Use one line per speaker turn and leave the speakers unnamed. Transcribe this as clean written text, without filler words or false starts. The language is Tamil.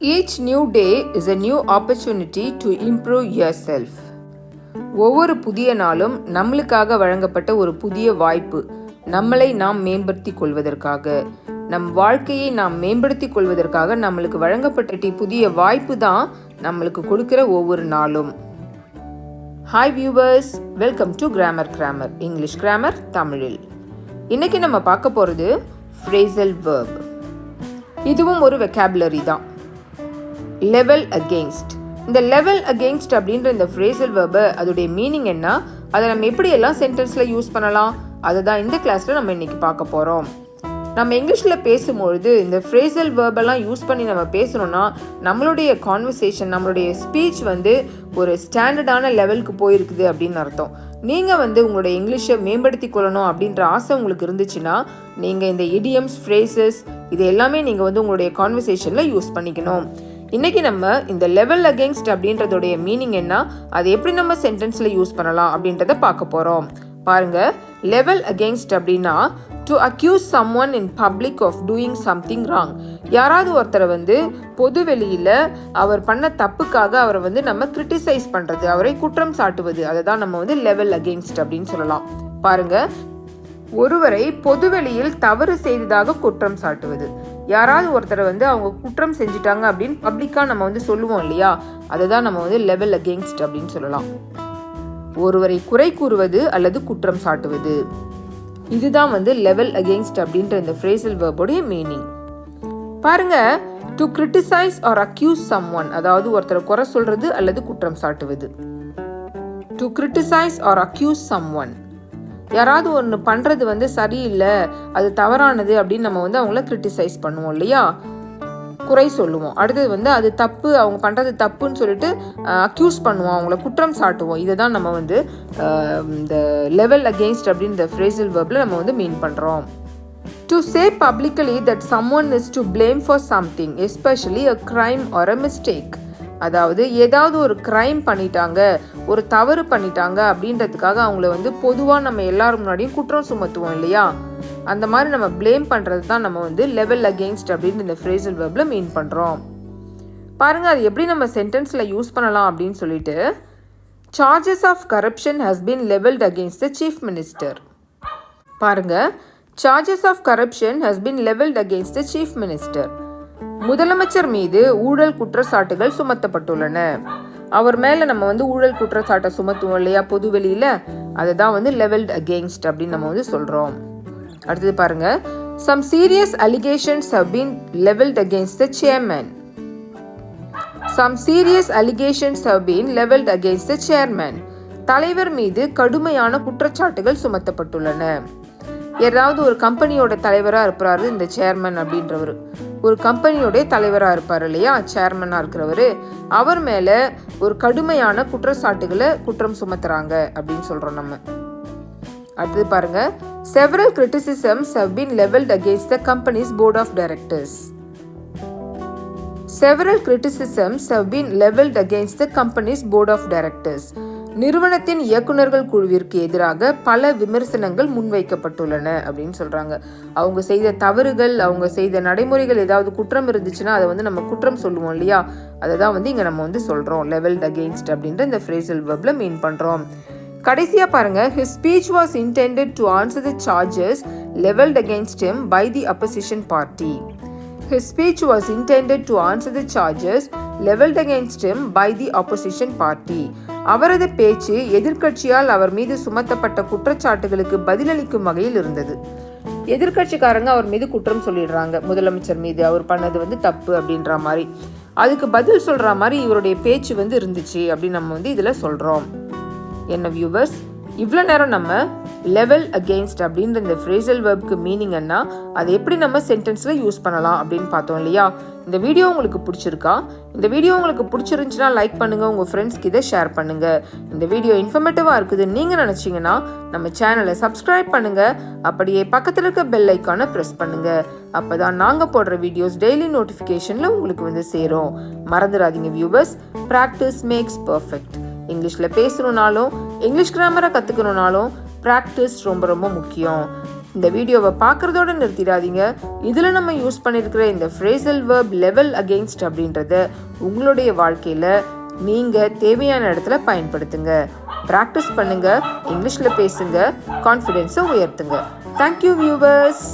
Each new day is a new opportunity to improve yourself. ஒவ்வொரு புதிய நாளும் நம்மளுக்காக வழங்கப்பட்ட ஒரு புதிய வாய்ப்பு. நம்மளை நாம் மேம்படுத்திக் கொள்வதற்காக, நம் வாழ்க்கையை நாம் மேம்படுத்திக் கொள்வதற்காக நம்மளுக்கு வழங்கப்பட்ட புதிய வாய்ப்பு தான் நம்மளுக்கு கொடுக்கிற ஒவ்வொரு நாளும். Hi viewers, welcome to grammar English grammar தமிழில். இன்னைக்கு நம்ம பார்க்க போகிறது phrasal verb. இதுவும் ஒரு வெக்காபுலரி தான். Level against. இந்த லெவல் அகெயின்ஸ்ட் அப்படின்ற இந்த phrasal verb அதோடைய மீனிங் என்ன, அதை நம்ம எப்படியெல்லாம் சென்டென்ஸில் யூஸ் பண்ணலாம், அதை தான் இந்த கிளாஸில் நம்ம இன்னைக்கு பார்க்க போகிறோம். நம்ம இங்கிலீஷில் பேசும்பொழுது இந்த phrasal verb எல்லாம் யூஸ் பண்ணி நம்ம பேசணும்னா நம்மளுடைய கான்வர்சேஷன், நம்மளுடைய ஸ்பீச் ஒரு ஸ்டாண்டர்டான லெவலுக்கு போயிருக்குது அப்படின்னு அர்த்தம். நீங்கள் உங்களுடைய இங்கிலீஷை மேம்படுத்தி கொள்ளணும் அப்படின்ற ஆசை உங்களுக்கு இருந்துச்சுன்னா நீங்கள் இந்த இடியம்ஸ், ஃப்ரேசஸ் இது எல்லாமே நீங்கள் உங்களுடைய கான்வர்சேஷனில் யூஸ் பண்ணிக்கணும். இன்றைக்கி நம்ம இந்த லெவல் அகெயின்ஸ்ட் அப்படின்றதோடைய மீனிங் என்ன, அதை எப்படி நம்ம சென்டென்ஸில் யூஸ் பண்ணலாம் அப்படின்றத பார்க்க போகிறோம். பாருங்கள், லெவல் அகெயின்ஸ்ட் அப்படின்னா to accuse someone in public of doing something wrong. யாராவது ஒருத்தரை பொது வெளியில் அவர் பண்ண தப்புக்காக அவரை நம்ம கிரிட்டிசைஸ் பண்ணுறது, அவரை குற்றம் சாட்டுவது, அதை தான் நம்ம லெவல் அகெயின்ஸ்ட் அப்படின்னு சொல்லலாம். பாருங்கள், ஒருவரை பொதுவெளியில் தவறு செய்ததாக குற்றம் சாட்டுவது. யாராவது ஒருத்தரை அவங்க குற்றம் செஞ்சுட்டாங்க அப்படின்னு பப்ளிக்காக நம்ம சொல்லுவோம் இல்லையா, அதை தான் நம்ம லெவல் அகெயின்ஸ்ட் அப்படின்னு சொல்லலாம். ஒருவரை குறை கூறுவது அல்லது குற்றம் சாட்டுவது, இதுதான் லெவல் அகெயின்ஸ்ட் அப்படின்ற இந்த phrasal verb உடைய மீனிங். பாருங்க, to criticize or accuse someone, அதாவது ஒருத்தரை குறை சொல்றது அல்லது குற்றம் சாட்டுவது. To criticize or accuse someone, யாராவது ஒன்று பண்ணுறது சரியில்லை, அது தவறானது அப்படின்னு நம்ம அவங்கள கிரிட்டிசைஸ் பண்ணுவோம் இல்லையா, குறை சொல்லுவோம். அடுத்தது அது தப்பு, அவங்க பண்ணுறது தப்புன்னு சொல்லிட்டு அக்யூஸ் பண்ணுவோம், அவங்கள குற்றம் சாட்டுவோம். இதை தான் நம்ம இந்த லெவல் அகெயின்ஸ்ட் அப்படின்னு இந்த phrasal verbல நம்ம மீன் பண்ணுறோம். To say publicly that someone is to blame for something, especially a crime or a mistake. அதாவது ஏதாவது ஒரு கிரைம் பண்ணிட்டாங்க, ஒரு தவறு பண்ணிட்டாங்க அப்படின்றதுக்காக அவங்கள பொதுவாக நம்ம எல்லாரும் முன்னாடியும் குற்றம் சுமத்துவோம் இல்லையா, அந்த மாதிரி நம்ம ப்ளேம் பண்ணுறது தான் நம்ம லெவல் அகெயின்ஸ்ட் அப்படின்னு இந்த phrasal verbல மீன் பண்ணுறோம். பாருங்கள், அது எப்படி நம்ம சென்டென்ஸில் யூஸ் பண்ணலாம் அப்படின்னு சொல்லிட்டு, charges of corruption has been levelled against the chief minister. பாருங்கள், charges of corruption has been levelled against the chief minister. முதலமைச்சர் மீது ஊழல் குற்றச்சாட்டுகள் சுமத்தப்பட்டுள்ளன. அவர் மேலே நம்ம ஊழல் குற்றச்சாட்டை சுமத்துவோம் இல்லையா பொதுவெளியில், அதை தான் லெவல்ட் அகெயின்ஸ்ட் அப்படின்னு நம்ம சொல்கிறோம். அடுத்தது பாருங்க, some serious allegations have been leveled against the chairman. Some serious allegations have been leveled against the chairman. தலைவர் மீது கடுமையான குற்றச்சாட்டுகள் சுமத்தப்பட்டுள்ளன. ஏதாவது ஒரு கம்பெனியோட தலைவராக இருப்பாரு இந்த சேர்மன் அப்படின்றவர், ஒரு கம்பெனியோடைய தலைவராக இருப்பார் இல்லையா, சேர்மனாக இருக்கிறவர், அவர் மேலே ஒரு கடுமையான குற்றச்சாட்டுகளை குற்றம் சுமத்துறாங்க அப்படின்னு சொல்கிறோம் நம்ம. அடுத்தது பாருங்க, several criticisms have been leveled against the company's board of directors. Several criticisms have been leveled against the company's board of directors. நிறுவனத்தின் இயக்குநர்கள் குழுவிற்கு எதிராக பல விமர்சனங்கள் முன்வைக்கப்பட்டுள்ளன அப்படின்னு சொல்றாங்க. அவங்க செய்த தவறுகள், அவங்க செய்த நடைமுறைகள் ஏதாவது குற்றம் இருந்துச்சுன்னா அதை நம்ம குற்றம் சொல்லுவோம் இல்லையா, அதை தான் இங்க நம்ம சொல்றோம் லெவல்ட் அகெயின்ஸ்ட் அப்படின்ற இந்த phrasal verbல மீன் பண்றோம். கடைசியா பாருங்க, his speech was intended to answer the charges leveled against him by the opposition party. His speech was intended to answer the charges leveled against him by the opposition party. அவரது பேச்சு எதிர்க்கட்சியால் அவர் மீது சுமத்தப்பட்ட குற்றச்சாட்டுகளுக்கு பதிலளிக்கும் வகையில் இருந்தது. எதிர்க்கட்சிக்காரங்க அவர் மீது குற்றம் சொல்லிடுறாங்க, முதலமைச்சர் மீது அவர் பண்ணது தப்பு அப்படின்ற மாதிரி, அதுக்கு பதில் சொல்ற மாதிரி இவருடைய பேச்சு இருந்துச்சு அப்படின்னு நம்ம இதில் சொல்றோம். என்ன வியூவர்ஸ், இவ்வளோ நேரம் நம்ம லெவல் அகெயின்ஸ்ட் அப்படின்ற இந்த phrasal verbக்கு மீனிங் என்ன, அதை எப்படி நம்ம சென்டென்ஸில் யூஸ் பண்ணலாம் அப்படின்னு பார்த்தோம் இல்லையா. இந்த வீடியோ உங்களுக்கு பிடிச்சிருக்கா? இந்த வீடியோ உங்களுக்கு பிடிச்சிருந்துச்சுன்னா லைக் பண்ணுங்கள், உங்கள் ஃப்ரெண்ட்ஸ்க்கு இதை ஷேர் பண்ணுங்கள். இந்த வீடியோ இன்ஃபர்மேட்டிவாக இருக்குதுன்னு நீங்கள் நினச்சிங்கன்னா நம்ம சேனலை சப்ஸ்கிரைப் பண்ணுங்கள், அப்படியே பக்கத்தில் இருக்க பெல் ஐக்கானை ப்ரெஸ் பண்ணுங்கள். அப்போ தான் நாங்கள் போடுற வீடியோஸ் டெய்லி நோட்டிஃபிகேஷனில் உங்களுக்கு சேரும். மறந்துடாதீங்க வியூவர்ஸ், ப்ராக்டிஸ் மேக்ஸ் பர்ஃபெக்ட். இங்கிலீஷில் பேசணுன்னாலும் இங்கிலீஷ் கிராமரை கற்றுக்கணுன்னாலும் ப்ராக்டிஸ் ரொம்ப ரொம்ப முக்கியம். இந்த வீடியோவை பார்க்குறதோட நிறுத்திடாதீங்க. இதில் நம்ம யூஸ் பண்ணியிருக்கிற இந்த phrasal verb level against அப்படின்றத உங்களுடைய வாழ்க்கையில் நீங்கள் தேவையான இடத்துல பயன்படுத்துங்க. ப்ராக்டிஸ் பண்ணுங்க, இங்கிலீஷில் பேசுங்க, கான்ஃபிடென்ஸை உயர்த்துங்க. Thank you viewers.